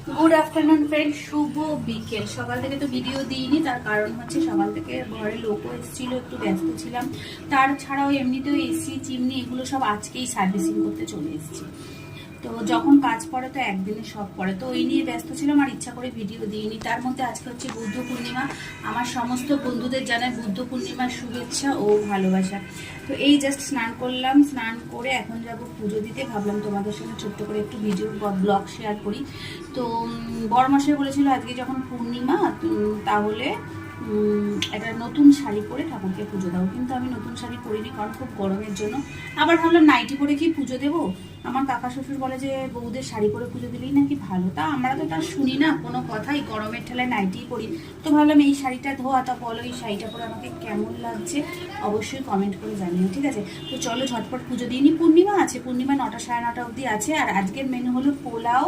Good afternoon friend, শুভ বিকেল। সকাল থেকে তো ভিডিও দিইনি, তার কারণ হচ্ছে সকাল থেকে ঘরে লোকও এসেছিল, একটু ব্যস্ত ছিলাম। তার ছাড়াও এমনিতেও এসি চিমনি এগুলো সব আজকেই সার্ভিসিং করতে চলে এসেছি। তো যখন কাজ পড়ে তো একদিনে সব পড়ে, তো ওই নিয়ে ব্যস্ত ছিলাম আর ইচ্ছা করে ভিডিও দিইনি। তার মধ্যে আজকে হচ্ছে বুদ্ধ পূর্ণিমা। আমার সমস্ত বন্ধুদের জানাই বুদ্ধ পূর্ণিমার শুভেচ্ছা ও ভালোবাসা। তো এই জাস্ট স্নান করলাম, স্নান করে এখন যাব পুজো দিতে। ভাবলাম তোমাদের সঙ্গে ছোট্ট করে একটু ভিডিও ব্লগ শেয়ার করি। তো বড়মশাই বলেছিল আজকে যখন পূর্ণিমা তাহলে একটা নতুন শাড়ি পরে ঠাকুরকে পুজো দাও, কিন্তু আমি নতুন শাড়ি পরিনি, কারণ খুব গরমের জন্য। আবার ভাবলাম নাইটি পরে কি পুজো দেবো। আমার কাকা শ্বশুর বলে যে বউদের শাড়ি পরে পুজো দিলেই নাকি ভালো, তা আমরা তো তার শুনি না কোনো কথাই, গরমের ঠেলায় নাইটিই পরি। তো ভাবলাম এই শাড়িটা ধোয়া, তা বলো এই শাড়িটা পরে আমাকে কেমন লাগছে অবশ্যই কমেন্ট করে জানিও, ঠিক আছে? তো চলো ঝটপট পুজো দিয়ে নি। পূর্ণিমা আছে, পূর্ণিমা 9টা 9:30 অবধি আছে। আর আজকের মেনু হলো পোলাও